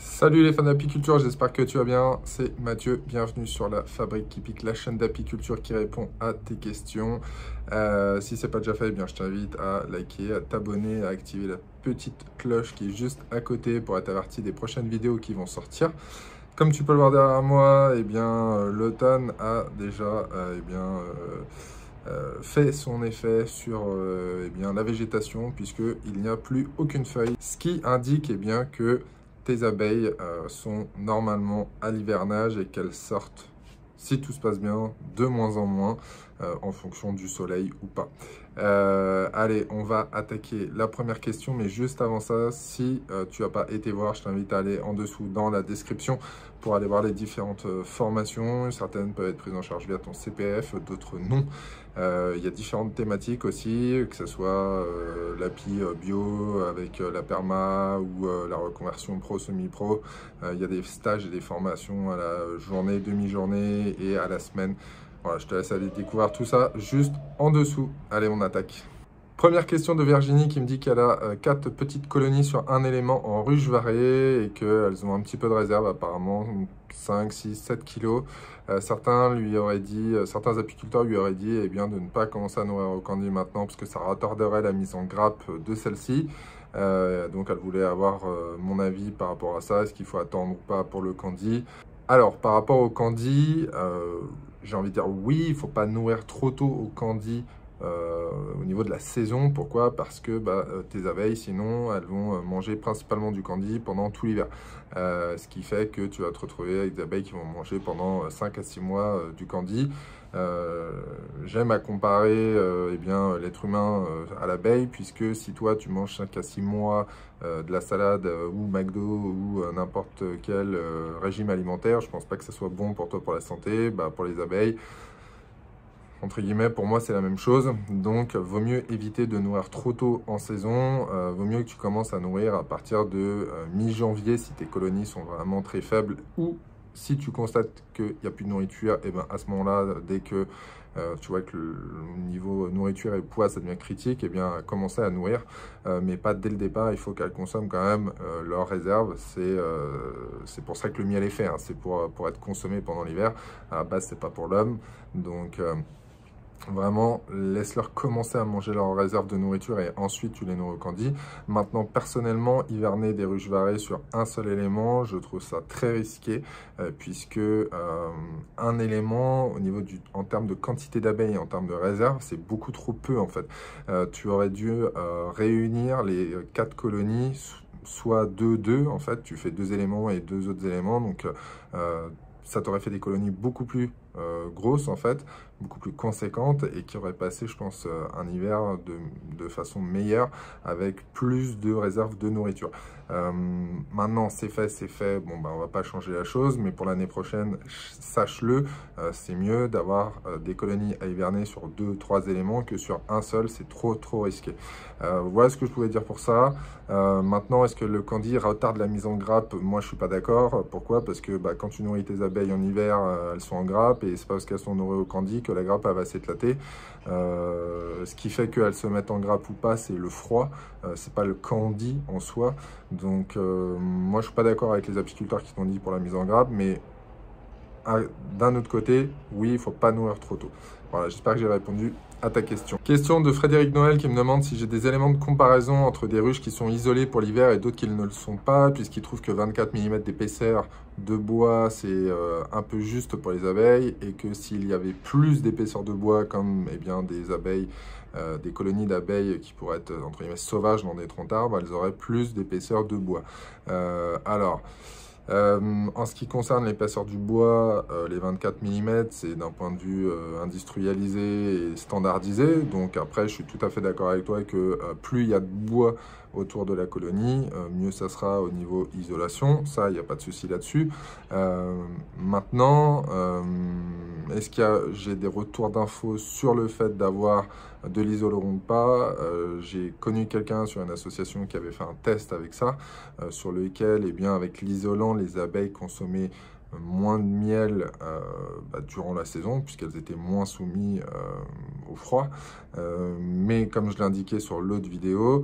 Salut les fans d'apiculture, j'espère que tu vas bien. C'est Mathieu, bienvenue sur la Fabrique qui pique, la chaîne d'apiculture qui répond à tes questions. Si ce n'est pas déjà fait, eh bien, je t'invite à liker, à t'abonner, à activer la petite cloche qui est juste à côté pour être averti des prochaines vidéos qui vont sortir. Comme tu peux le voir derrière moi, eh bien, l'automne a déjà fait son effet sur la végétation puisqu'il n'y a plus aucune feuille, ce qui indique bien que tes abeilles sont normalement à l'hivernage et qu'elles sortent, si tout se passe bien, de moins en moins en fonction du soleil ou pas. Allez, on va attaquer la première question, mais juste avant ça, si tu n'as pas été voir, je t'invite à aller en dessous dans la description pour aller voir les différentes formations. Certaines peuvent être prises en charge via ton CPF, d'autres non. Il y a différentes thématiques aussi, que ce soit l'api bio avec la perma ou la reconversion pro, semi-pro. Il y a des stages et des formations à la journée, demi-journée et à la semaine. Voilà, je te laisse aller découvrir tout ça juste en dessous. Allez, on attaque. Première question de Virginie qui me dit qu'elle a 4 petites colonies sur un élément en ruche variée et qu'elles ont un petit peu de réserve, apparemment 5, 6, 7 kilos. Certains apiculteurs lui auraient dit de ne pas commencer à nourrir au candy maintenant parce que ça retarderait la mise en grappe de celle-ci. Donc elle voulait avoir mon avis par rapport à ça, est-ce qu'il faut attendre ou pas pour le candy. Alors par rapport au candy, j'ai envie de dire oui, il ne faut pas nourrir trop tôt au candy au niveau de la saison. Pourquoi? Parce que tes abeilles, sinon, elles vont manger principalement du candy pendant tout l'hiver. Ce qui fait que tu vas te retrouver avec des abeilles qui vont manger pendant 5 à 6 mois du candy. J'aime à comparer l'être humain à l'abeille, puisque si toi tu manges 5 à 6 mois de la salade ou McDo ou n'importe quel régime alimentaire, je pense pas que ce soit bon pour toi, pour la santé, pour les abeilles. Entre guillemets, pour moi, c'est la même chose. Donc, vaut mieux éviter de nourrir trop tôt en saison. Vaut mieux que tu commences à nourrir à partir de mi-janvier si tes colonies sont vraiment très faibles ou si tu constates qu'il n'y a plus de nourriture, et à ce moment-là, dès que tu vois que le niveau nourriture et poids, ça devient critique, commencer à nourrir, mais pas dès le départ. Il faut qu'elles consomment quand même leur réserve. C'est pour ça que le miel est fait, hein. C'est pour être consommé pendant l'hiver. À la base, c'est pas pour l'homme. Donc, vraiment, laisse-leur commencer à manger leur réserve de nourriture et ensuite tu les nourris au candy. Maintenant, personnellement, hiverner des ruches varées sur un seul élément, je trouve ça très risqué puisque un élément, en termes de quantité d'abeilles, en termes de réserve, c'est beaucoup trop peu en fait. Tu aurais dû réunir les 4 colonies, soit 2-2 en fait, tu fais 2 éléments et 2 autres éléments, donc ça t'aurait fait des colonies beaucoup plus grosses en fait, beaucoup plus conséquentes et qui auraient passé, je pense, un hiver de façon meilleure avec plus de réserves de nourriture. Maintenant, c'est fait. Bon, on va pas changer la chose, mais pour l'année prochaine, sache-le, c'est mieux d'avoir des colonies à hiverner sur 2-3 éléments que sur un seul, c'est trop risqué. Voilà ce que je pouvais dire pour ça. Maintenant, est-ce que le candy retarde la mise en grappe? Moi, je suis pas d'accord. Pourquoi? Parce que quand tu nourris tes abeilles en hiver, elles sont en grappe et c'est pas parce qu'elles sont nourries au candy que la grappe elle va s'éclater. Ce qui fait qu'elles se mettent en grappe ou pas, c'est le froid. C'est pas le candy en soi. Donc, moi, je suis pas d'accord avec les apiculteurs qui t'ont dit pour la mise en grappe, mais d'un autre côté, oui, il faut pas nourrir trop tôt. Voilà, j'espère que j'ai répondu à ta question. Question de Frédéric Noël qui me demande si j'ai des éléments de comparaison entre des ruches qui sont isolées pour l'hiver et d'autres qui ne le sont pas, puisqu'il trouve que 24 mm d'épaisseur de bois, c'est un peu juste pour les abeilles, et que s'il y avait plus d'épaisseur de bois, comme des abeilles, des colonies d'abeilles qui pourraient être entre guillemets sauvages dans des troncs d'arbres, elles auraient plus d'épaisseur de bois. En ce qui concerne l'épaisseur du bois, les 24 mm, c'est d'un point de vue industrialisé et standardisé. Donc après, je suis tout à fait d'accord avec toi que plus il y a de bois autour de la colonie, mieux ça sera au niveau isolation. Ça, il n'y a pas de souci là-dessus. Maintenant, est-ce que j'ai des retours d'infos sur le fait d'avoir de l'isolant ou pas? J'ai connu quelqu'un sur une association qui avait fait un test avec ça, sur lequel, avec l'isolant, les abeilles consommaient moins de miel durant la saison, puisqu'elles étaient moins soumises au froid. Mais comme je l'indiquais sur l'autre vidéo,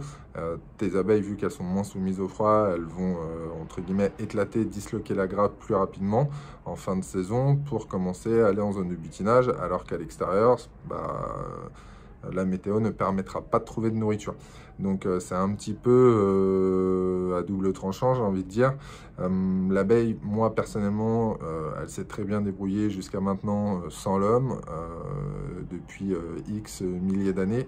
tes abeilles, vu qu'elles sont moins soumises au froid, elles vont, entre guillemets, éclater, disloquer la grappe plus rapidement en fin de saison pour commencer à aller en zone de butinage, alors qu'à l'extérieur, la météo ne permettra pas de trouver de nourriture. Donc c'est un petit peu à double tranchant, j'ai envie de dire. L'abeille, moi personnellement, elle s'est très bien débrouillée jusqu'à maintenant sans l'homme, depuis X milliers d'années.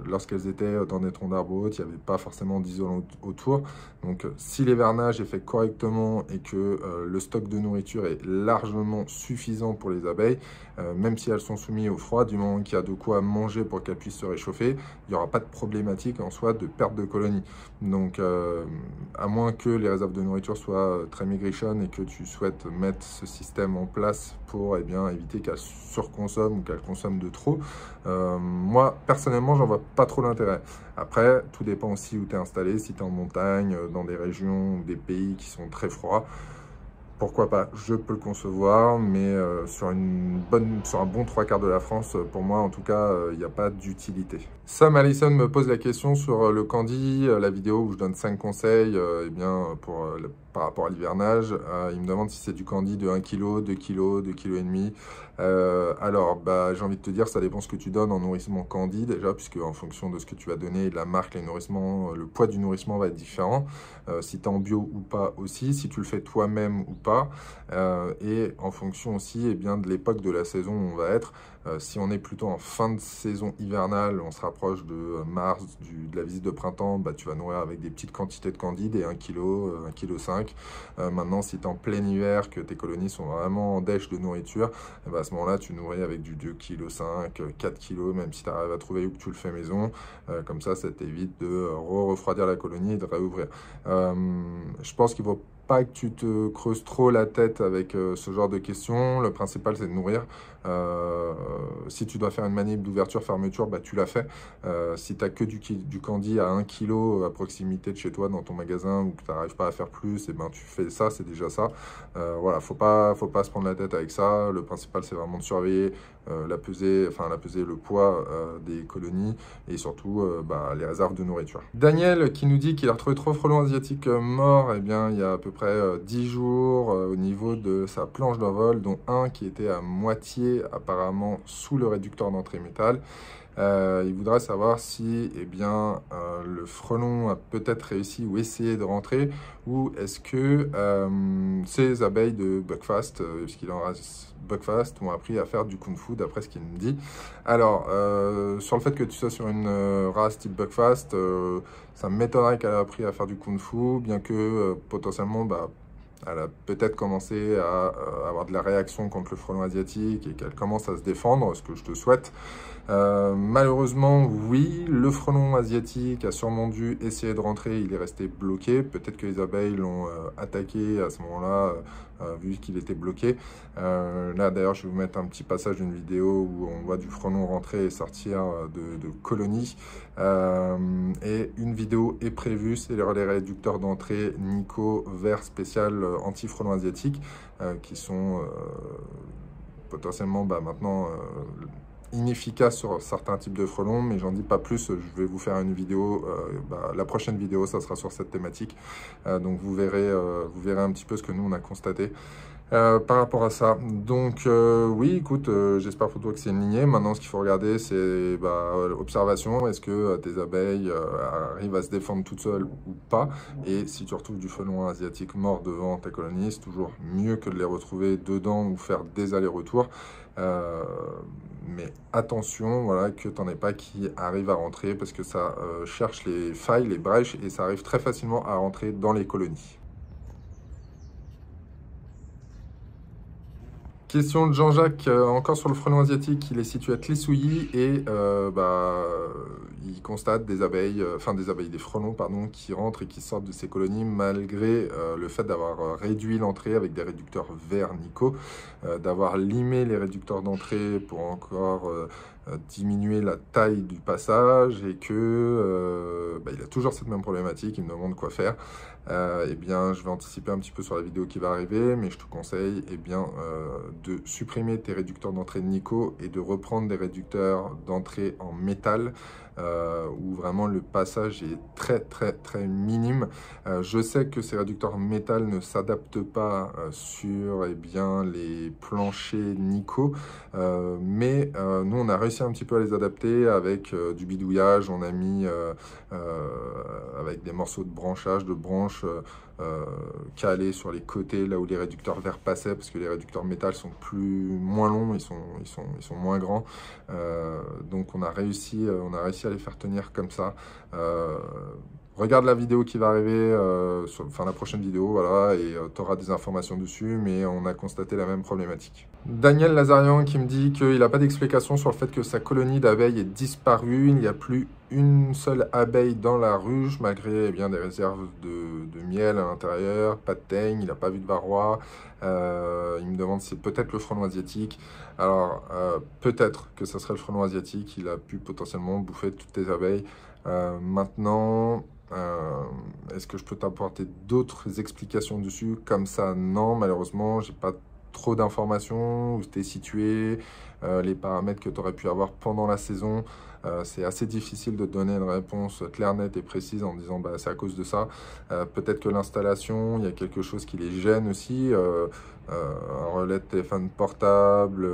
Lorsqu'elles étaient dans des troncs d'arbres hautes, il n'y avait pas forcément d'isolant autour. Donc si l'hivernage est fait correctement et que le stock de nourriture est largement suffisant pour les abeilles, même si elles sont soumises au froid, du moment qu'il y a de quoi manger pour qu'elles puissent se réchauffer, il n'y aura pas de problématique en soi de perte de colonies. Donc à moins que les réserves de nourriture soient très maigrichonnes et que tu souhaites mettre ce système en place pour éviter qu'elles surconsomment ou qu'elles consomment de trop, moi personnellement j'en vois pas trop l'intérêt. Après, tout dépend aussi où tu es installé, si tu es en montagne, dans des régions ou des pays qui sont très froids. Pourquoi pas, je peux le concevoir, mais sur un bon 3/4 de la France, pour moi en tout cas, il n'y a pas d'utilité. Sam Allison me pose la question sur le candy, la vidéo où je donne 5 conseils par rapport à l'hivernage. Il me demande si c'est du candy de 1 kg, 2 kg, 2 kg et demi. Alors, j'ai envie de te dire, ça dépend ce que tu donnes en nourrissement candy déjà, puisque en fonction de ce que tu vas donner, la marque, les nourrissements, le poids du nourrissement va être différent. Si tu es en bio ou pas aussi, si tu le fais toi-même ou pas, et en fonction aussi de l'époque de la saison où on va être. Si on est plutôt en fin de saison hivernale, on se rapproche de mars, de la visite de printemps, tu vas nourrir avec des petites quantités de candide et 1 kg, 1,5 kg. Maintenant, si tu es en plein hiver, que tes colonies sont vraiment en dèche de nourriture, à ce moment-là, tu nourris avec du 2,5 kg, 4 kg, même si tu arrives à trouver où que tu le fais maison. Comme ça t'évite de refroidir la colonie et de réouvrir. Je pense qu'il ne faut pas que tu te creuses trop la tête avec ce genre de questions. Le principal, c'est de nourrir. Si tu dois faire une manip d'ouverture-fermeture, tu l'as fait. Si tu n'as que du candy à 1 kg à proximité de chez toi dans ton magasin ou que tu n'arrives pas à faire plus, tu fais ça, c'est déjà ça. Voilà, faut pas se prendre la tête avec ça. Le principal, c'est vraiment de surveiller la pesée, le poids des colonies et surtout les réserves de nourriture. Daniel qui nous dit qu'il a retrouvé 3 frelons asiatiques morts, il y a à peu près 10 jours au niveau de sa planche d'envol, dont un qui était à moitié apparemment sous le réducteur d'entrée métal. Il voudrait savoir si le frelon a peut-être réussi ou essayé de rentrer, ou est-ce que ces abeilles de Buckfast, puisqu'il en reste Buckfast, ont appris à faire du kung-fu d'après ce qu'il me dit. Alors, sur le fait que tu sois sur une race type Buckfast, ça m'étonnerait qu'elle ait appris à faire du kung-fu, bien que potentiellement elle a peut-être commencé à avoir de la réaction contre le frelon asiatique et qu'elle commence à se défendre, ce que je te souhaite. Malheureusement, oui, le frelon asiatique a sûrement dû essayer de rentrer, il est resté bloqué. Peut-être que les abeilles l'ont attaqué à ce moment-là, vu qu'il était bloqué. Là, d'ailleurs, je vais vous mettre un petit passage d'une vidéo où on voit du frelon rentrer et sortir de colonies. Et une vidéo est prévue, c'est les réducteurs d'entrée Nico vert spécial anti-frelon asiatique, qui sont potentiellement maintenant inefficace sur certains types de frelons, mais j'en dis pas plus. Je vais vous faire une vidéo, la prochaine vidéo ça sera sur cette thématique, donc vous verrez un petit peu ce que nous on a constaté par rapport à ça. Donc oui, écoute, j'espère pour toi que c'est une lignée. Maintenant ce qu'il faut regarder, c'est observation, est-ce que tes abeilles arrivent à se défendre toutes seules ou pas, et si tu retrouves du frelon asiatique mort devant ta colonie, c'est toujours mieux que de les retrouver dedans ou faire des allers-retours. Mais attention, voilà, que tu n'en aies pas qui arrivent à rentrer, parce que ça cherche les failles, les brèches, et ça arrive très facilement à rentrer dans les colonies. Question de Jean-Jacques, encore sur le frelon asiatique. Il est situé à Tlisouilly et il constate des frelons qui rentrent et qui sortent de ces colonies malgré le fait d'avoir réduit l'entrée avec des réducteurs verts Nico, d'avoir limé les réducteurs d'entrée pour encore diminuer la taille du passage et que il a toujours cette même problématique, il me demande quoi faire. Eh bien, je vais anticiper un petit peu sur la vidéo qui va arriver, mais je te conseille de supprimer tes réducteurs d'entrée de Nico et de reprendre des réducteurs d'entrée en métal où vraiment le passage est très minime. Je sais que ces réducteurs métal ne s'adaptent pas sur les planchers Nico, mais nous on a réussi un petit peu à les adapter avec du bidouillage. On a mis avec des morceaux de branchage, de branches calés sur les côtés, là où les réducteurs verre passaient, parce que les réducteurs métal sont moins longs, ils sont moins grands. Donc on a réussi à les faire tenir comme ça. Regarde la vidéo qui va arriver, la prochaine vidéo, voilà, et tu auras des informations dessus, mais on a constaté la même problématique. Daniel Lazarian qui me dit qu'il n'a pas d'explication sur le fait que sa colonie d'abeilles est disparue. Il n'y a plus une seule abeille dans la ruche, malgré des réserves de miel à l'intérieur, pas de teigne, il n'a pas vu de varroa. Il me demande si c'est peut-être le frelon asiatique. Alors, peut-être que ce serait le frelon asiatique, il a pu potentiellement bouffer toutes tes abeilles. Maintenant... est-ce que je peux t'apporter d'autres explications dessus? Comme ça, non, malheureusement, j'ai pas trop d'informations, où tu es situé, les paramètres que tu aurais pu avoir pendant la saison. C'est assez difficile de donner une réponse claire, nette et précise en disant c'est à cause de ça. Peut-être que l'installation, il y a quelque chose qui les gêne aussi. Un relais de téléphone portable,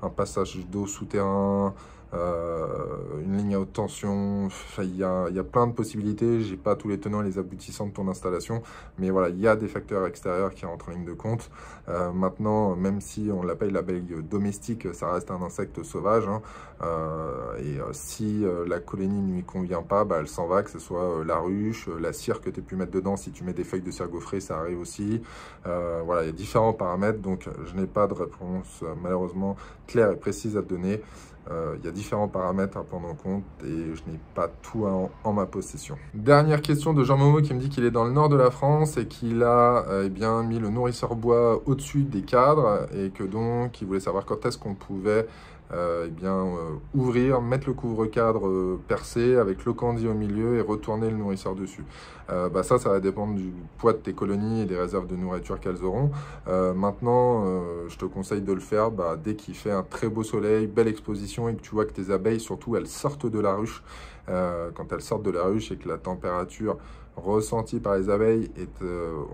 un passage d'eau souterrain, une ligne à haute tension. Il y a plein de possibilités. J'ai pas tous les tenants et les aboutissants de ton installation, mais voilà, il y a des facteurs extérieurs qui rentrent en ligne de compte. Maintenant, même si on l'appelle l'abeille domestique, ça reste un insecte sauvage, hein. Si la colonie ne lui convient pas, elle s'en va, que ce soit la ruche, la cire que tu as pu mettre dedans. Si tu mets des feuilles de cire gaufrée, ça arrive aussi. Voilà, il y a différents paramètres, donc je n'ai pas de réponse malheureusement claire et précise à te donner. Il y a différents paramètres à prendre en compte et je n'ai pas tout en ma possession. Dernière question de Jean Momo qui me dit qu'il est dans le nord de la France et qu'il a mis le nourrisseur bois au-dessus des cadres et que donc il voulait savoir quand est-ce qu'on pouvait ouvrir, mettre le couvre-cadre percé avec le candi au milieu et retourner le nourrisseur dessus. Ça va dépendre du poids de tes colonies et des réserves de nourriture qu'elles auront. Maintenant, je te conseille de le faire dès qu'il fait un très beau soleil, belle exposition et que tu vois que tes abeilles, surtout, elles sortent de la ruche. Quand elles sortent de la ruche et que la température ressentie par les abeilles est,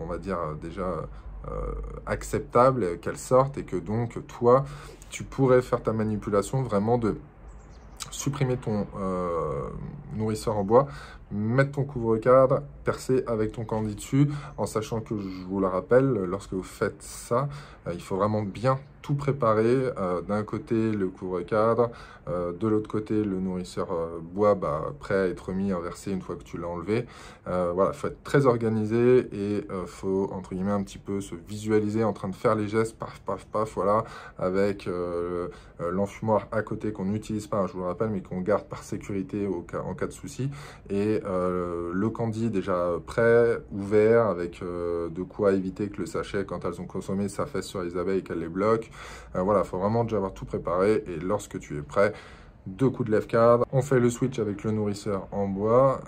on va dire, déjà acceptable, qu'elles sortent et que donc, toi, tu pourrais faire ta manipulation vraiment de supprimer ton nourrisseur en bois, mettre ton couvre-cadre, percer avec ton candi dessus, en sachant que, je vous le rappelle, lorsque vous faites ça, il faut vraiment bien tout préparer. D'un côté, le couvre-cadre, de l'autre côté, le nourrisseur bois prêt à être mis, inversé une fois que tu l'as enlevé. Voilà, il faut être très organisé et faut, entre guillemets, un petit peu se visualiser en train de faire les gestes, paf, paf, paf, voilà, avec l'enfumoir à côté qu'on n'utilise pas, hein, je vous le rappelle, mais qu'on garde par sécurité en cas de souci. Et le candi déjà prêt, ouvert, avec de quoi éviter que le sachet, quand elles ont consommé, s'affaisse sur les abeilles et qu'elles les bloquent. Voilà, il faut vraiment déjà avoir tout préparé. Et lorsque tu es prêt, 2 coups de lève-cadre, on fait le switch avec le nourrisseur en bois,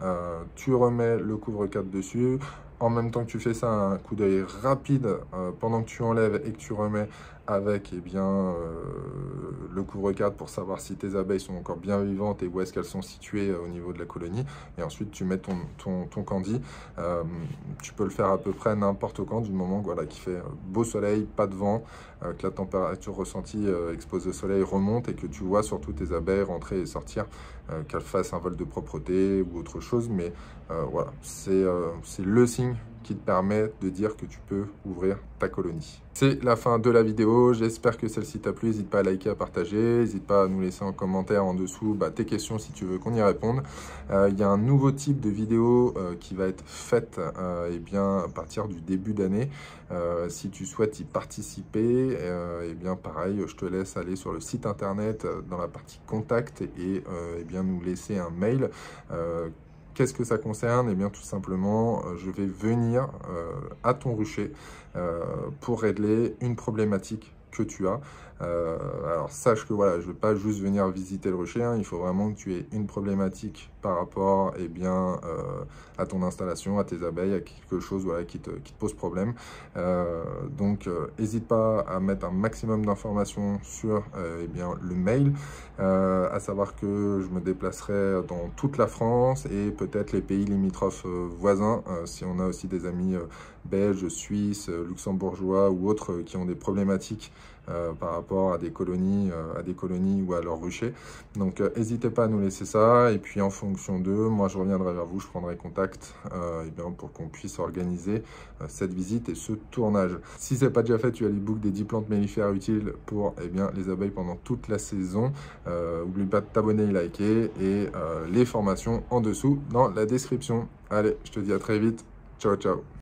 tu remets le couvre-cadre dessus. En même temps que tu fais ça, un coup d'œil rapide pendant que tu enlèves et que tu remets avec le couvre-cadre pour savoir si tes abeilles sont encore bien vivantes et où est-ce qu'elles sont situées au niveau de la colonie. Et ensuite, tu mets ton candi. Tu peux le faire à peu près n'importe quand, du moment qu'il fait beau soleil, pas de vent, que la température ressentie exposée au soleil remonte et que tu vois surtout tes abeilles rentrer et sortir, qu'elles fassent un vol de propreté ou autre chose. Mais voilà, c'est le signe qui te permet de dire que tu peux ouvrir ta colonie. C'est la fin de la vidéo, j'espère que celle-ci t'a plu, n'hésite pas à liker, à partager, n'hésite pas à nous laisser en commentaire en dessous tes questions si tu veux qu'on y réponde. Il y a un nouveau type de vidéo qui va être faite à partir du début d'année. Si tu souhaites y participer, pareil, je te laisse aller sur le site internet dans la partie contact et nous laisser un mail. Qu'est-ce que ça concerne? Eh bien, tout simplement, je vais venir à ton rucher pour régler une problématique que tu as. Alors sache que voilà, je ne veux pas juste venir visiter le rucher, hein, il faut vraiment que tu aies une problématique par rapport à ton installation, à tes abeilles, à quelque chose voilà, qui te pose problème. Donc n'hésite pas à mettre un maximum d'informations sur le mail, à savoir que je me déplacerai dans toute la France et peut-être les pays limitrophes voisins, si on a aussi des amis belges, suisses, luxembourgeois ou autres qui ont des problématiques par rapport à des colonies ou à leur rucher. Donc n'hésitez pas à nous laisser ça, et puis en fonction d'eux, moi je reviendrai vers vous, je prendrai contact pour qu'on puisse organiser cette visite et ce tournage. Si ce n'est pas déjà fait, tu as l'e-book des 10 plantes mellifères utiles pour les abeilles pendant toute la saison. N'oublie pas de t'abonner et liker, et les formations en dessous dans la description. Allez, je te dis à très vite, ciao ciao.